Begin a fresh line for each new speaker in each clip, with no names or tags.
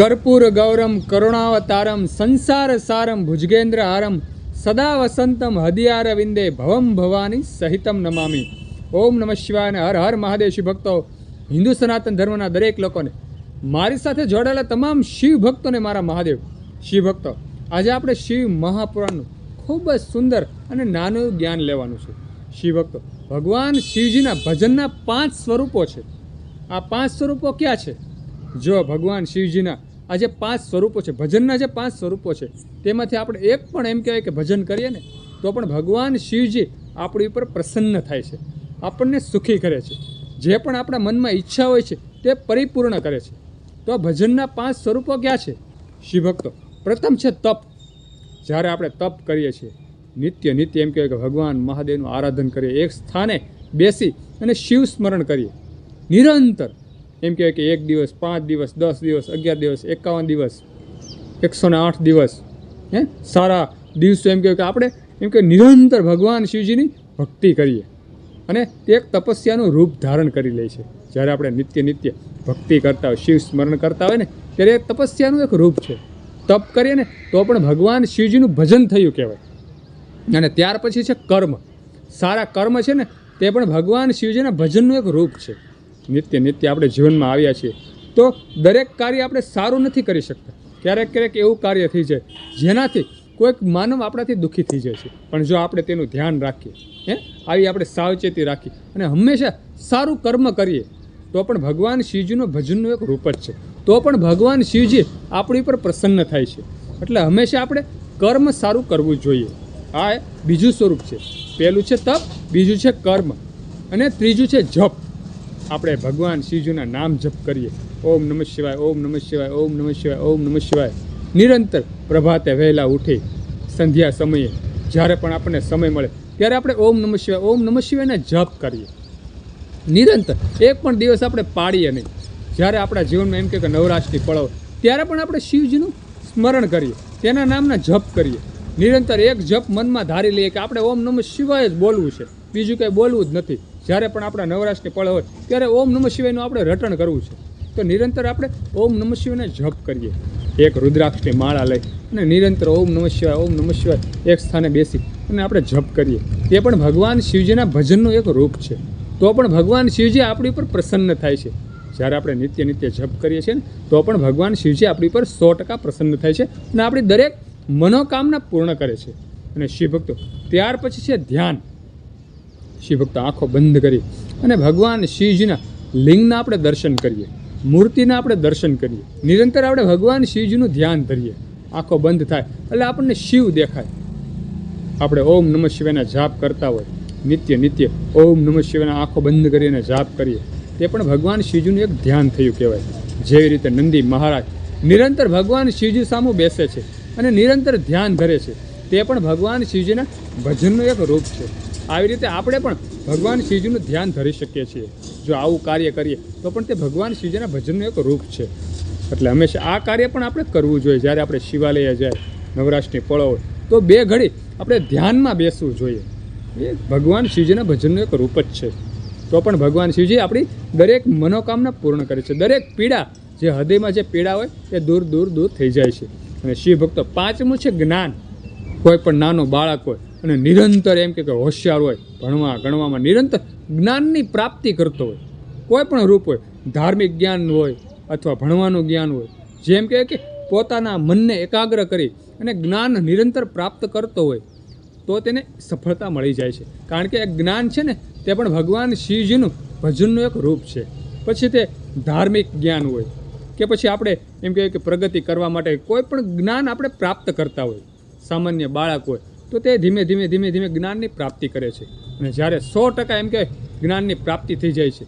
कर्पूर गौरम करुणावतारम संसार सारम भुजगेन्द्र हारम सदा वसंतम हदियार विंदे भवम भवानी सहितम नमामि। ओम नमः शिवाय ने हर हर महादेव। शिव भक्तो, हिंदू सनातन धर्मना दरेक लोकोने मारी साथे जोड़ेला तमाम शिव भक्तोने मारा महादेव। शिव भक्तो, आज आपणे शिव महापुराणनुं खूब ज सुंदर अने नानुं ज्ञान लेवानुं छे। शिव भक्तो, भगवान शिवजीना भजनना 5 स्वरूपो छे। आ 5 स्वरूपो क्या छे? जो भगवान शिवजीना आज 5 स्वरूपो छे, भजनना जे 5 स्वरूपो छे तेमांथी आपणे एक पण एम कहेवाय के भजन करीए ने तो पण भगवान शिवजी आपणी उपर प्रसन्न थाय छे, आपणने सुखी करे छे। जे पण आपणा मनमा ઈચ્છા होय छे ते परिपूर्ण करे छे। तो भजनना 5 स्वरूपो क्या छे? शिव भक्तो, प्रथम छे तप। ज्यारे आपणे तप करीए छीए, नित्य नित्य एम कहेवाय के भगवान महादेवनुं आराधन करीए, एक स्थाने बेसी अने शिव स्मरण करीए निरंतर। एम कहेवाय के 1 दिवस, 5 दिवस, 10 दिवस, 11 दिवस, 51 दिवस, 108 दिवस, सारा दिवसो एम कहेवाय के आपणे एम के निरंतर भगवान शिवजीनी भक्ति करीए अने ते एक तपस्यानुं रूप धारण करी ले छे। ज्यारे आपणे नित्य नित्य भक्ति करता होय, शिव स्मरण करता होय ने त्यारे एक तपस्यानुं एक रूप छे। तप करीए ने तो पण भगवान शिवजीनुं भजन थयुं कहेवाय। अने त्यार पछी छे कर्म। सारा कर्म छे ने ते पण भगवान शिवजीना भजननुं एक रूप छे। नित्य नित्य આપણે જીવનમાં આવ્યા છીએ તો દરેક કાર્ય આપણે સારું નથી કરી શકતા। ક્યારેક ક્યારેક એવું કાર્ય થઈ જાય જેનાથી કોઈક માનવ આપણાથી દુઃખી થઈ જાય છે, પણ જો આપણે તેનું ધ્યાન રાખીએ, આવી આપણે સાવચેતી રાખી અને હંમેશા સારું કર્મ કરીએ તો પણ ભગવાન શિવજીનું ભજનનું એક રૂપ જ છે। તો પણ ભગવાન શિવજી આપણી પર પ્રસન્ન થાય છે। એટલે હંમેશા આપણે કર્મ સારું કરવું જોઈએ। આ બીજું સ્વરૂપ છે। પહેલું છે તપ, બીજું છે કર્મ અને ત્રીજું છે જપ। આપણે ભગવાન શિવજીના નામ જપ કરીએ, ઓમ નમઃ શિવાય, ઓમ નમઃ શિવાય, ઓમ નમઃ શિવાય, ઓમ નમઃ શિવાય। નિરંતર પ્રભાતે વહેલા ઉઠી સંધ્યા સમયે જ્યારે પણ આપણને સમય મળે ત્યારે આપણે ઓમ નમઃ શિવાયના જપ કરીએ નિરંતર। એક પણ દિવસ આપણે પાડીએ નહીં। જ્યારે આપણા જીવનમાં એમ કે નવરાશની પળો ત્યારે પણ આપણે શિવજીનું સ્મરણ કરીએ, તેના નામના જપ કરીએ નિરંતર। એક જપ મનમાં ધારી લઈએ કે આપણે ઓમ નમઃ શિવાય જ બોલવું છે, બીજું કંઈ બોલવું જ નથી। જ્યારે પણ આપણા નવરાશની પળ હોય ત્યારે ઓમ નમઃ શિવાયનું આપણે રટણ કરવું છે। તો નિરંતર આપણે ઓમ નમઃ શિવાયને જપ કરીએ। એક રુદ્રાક્ષની માળા લઈ અને નિરંતર ઓમ નમઃ શિવાય એક સ્થાને બેસી અને આપણે જપ કરીએ। તે પણ ભગવાન શિવજીના ભજનનું એક રૂપ છે। તો પણ ભગવાન શિવજી આપણી પર પ્રસન્ન થાય છે। જ્યારે આપણે નિત્ય નિત્ય જપ કરીએ છીએ ને તો પણ ભગવાન શિવજી આપણી પર 100% પ્રસન્ન થાય છે અને આપણી દરેક મનોકામના પૂર્ણ કરે છે। અને શિવ ભક્તો, ત્યાર પછી છે ધ્યાન। શિવ ભક્તો, આંખો બંધ કરી અને ભગવાન શિવજીના લિંગના આપણે દર્શન કરીએ, મૂર્તિના આપણે દર્શન કરીએ। નિરંતર આપણે ભગવાન શિવજીનું ધ્યાન ધરીએ। આંખો બંધ થાય એટલે આપણને શિવ દેખાય। આપણે ઓમ નમઃ શિવાયના જાપ કરતા હોય, નિત્ય નિત્ય ઓમ નમઃ શિવાયના આંખો બંધ કરીને જાપ કરીએ, તે પણ ભગવાન શિવજીનું એક ધ્યાન થયું કહેવાય। જેવી રીતે નંદી મહારાજ નિરંતર ભગવાન શિવજી સામું બેસે છે અને નિરંતર ધ્યાન ધરે છે, તે પણ ભગવાન શિવજીના ભજનનું એક રૂપ છે। આવી રીતે આપણે પણ ભગવાન શિવજીનું ધ્યાન ધરી શકીએ છીએ। જો આવું કાર્ય કરીએ તો પણ તે ભગવાન શિવજીના ભજનનું એક રૂપ છે। એટલે હંમેશા આ કાર્ય પણ આપણે કરવું જોઈએ। જ્યારે આપણે શિવાલયે જાય, નવરાશની પળો હોય તો 2 ઘડી આપણે ધ્યાનમાં બેસવું જોઈએ। એ ભગવાન શિવજીના ભજનનું એક રૂપ જ છે। તો પણ ભગવાન શિવજી આપણી દરેક મનોકામના પૂર્ણ કરે છે। દરેક પીડા, જે હૃદયમાં જે પીડા હોય એ દૂર દૂર દૂર થઈ જાય છે। અને શિવ ભક્તો, 5મું છે જ્ઞાન। કોઈ પણ નાનું બાળક હોય અને નિરંતર એમ કે હોશિયાર હોય, ભણવા ગણવામાં નિરંતર જ્ઞાનની પ્રાપ્તિ કરતો હોય, કોઈ પણ રૂપ હોય, ધાર્મિક જ્ઞાન હોય અથવા ભણવાનું જ્ઞાન હોય, જેમ કે પોતાના મનને એકાગ્ર કરી અને જ્ઞાન નિરંતર પ્રાપ્ત કરતો હોય તો તેને સફળતા મળી જાય છે। કારણ કે એક જ્ઞાન છે ને તે પણ ભગવાન શિવજીનું ભજનનું એક રૂપ છે। પછી તે ધાર્મિક જ્ઞાન હોય કે પછી આપણે એમ કહીએ કે પ્રગતિ કરવા માટે કોઈ પણ જ્ઞાન આપણે પ્રાપ્ત કરતા હોય, સામાન્ય બાળક હોય તો તે ધીમે ધીમે ધીમે ધીમે જ્ઞાનની પ્રાપ્તિ કરે છે। અને જ્યારે 100% એમ કે જ્ઞાનની પ્રાપ્તિ થઈ જાય છે,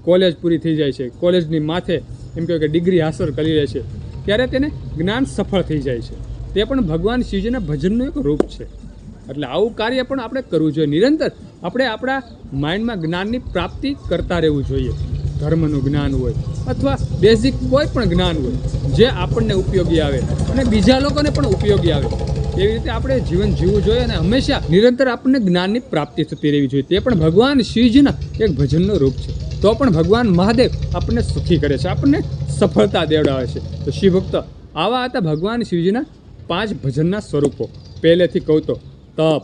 કોલેજ પૂરી થઈ જાય છે, કોલેજની માથે એમ કે ડિગ્રી હાંસલ કરી લે છે, ત્યારે તેને જ્ઞાન સફળ થઈ જાય છે। તે પણ ભગવાન શિવજીના ભજનનું એક રૂપ છે। એટલે આવું કાર્ય પણ આપણે કરવું જોઈએ। નિરંતર આપણે આપણા માઇન્ડમાં જ્ઞાનની પ્રાપ્તિ કરતા રહેવું જોઈએ। ધર્મનું જ્ઞાન હોય અથવા બેઝિક કોઈ પણ જ્ઞાન હોય જે આપણને ઉપયોગી આવે અને બીજા લોકોને પણ ઉપયોગી આવે, એવી રીતે આપણે જીવન જીવવું જોઈએ અને હંમેશા નિરંતર આપણને જ્ઞાનની પ્રાપ્તિ થતી રહેવી જોઈએ। તે પણ ભગવાન શિવજીના એક ભજનનું રૂપ છે। તો પણ ભગવાન મહાદેવ આપણને સુખી કરે છે, આપણને સફળતા દેવડાવે છે. તો શિવ ભક્તો, આવા હતા ભગવાન શિવજીના 5 ભજનના સ્વરૂપો. પહેલેથી કહું તો તપ,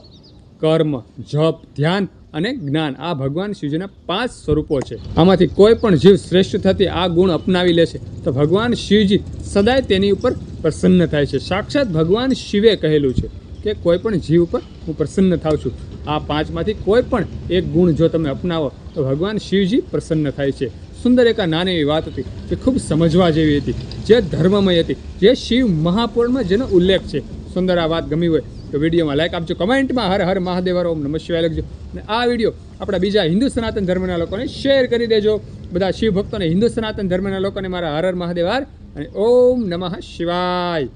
કર્મ, જપ, ધ્યાન અને જ્ઞાન. આ ભગવાન શિવજીના 5 સ્વરૂપો છે. આમાંથી કોઈ પણ જીવ શ્રેષ્ઠ થતી આ ગુણ અપનાવી લે છે તો ભગવાન શિવજી સદાય તેની ઉપર પ્રસન્ન થાય છે. સાક્ષાત ભગવાન શિવે કહેલું છે કે કોઈ પણ જીવ ઉપર હું પ્રસન્ન થાઉં છું. આ 5માંથી કોઈ પણ એક ગુણ જો તમે અપનાવો તો ભગવાન શિવજી પ્રસન્ન થાય છે. સુંદર એક નાની એવી વાત હતી જે ખૂબ સમજવા જેવી હતી, જે ધર્મમય હતી, જે શિવ મહાપુરાણમાં જેનો ઉલ્લેખ છે. સુંદર આ વાત ગમી હોય તો વિડીયોમાં લાઈક આપજો, કમેન્ટમાં હર હર મહાદેવ ઓમ નમઃ શિવાય લખજો, અને આ વિડીયો આપણા બીજા હિન્દુ સનાતન ધર્મના લોકોને શેર કરી દેજો. બધા શિવ ભક્તોને, હિન્દુ સનાતન ધર્મના લોકોને મારા હર હર મહાદેવ અને ઓમ નમઃ શિવાય.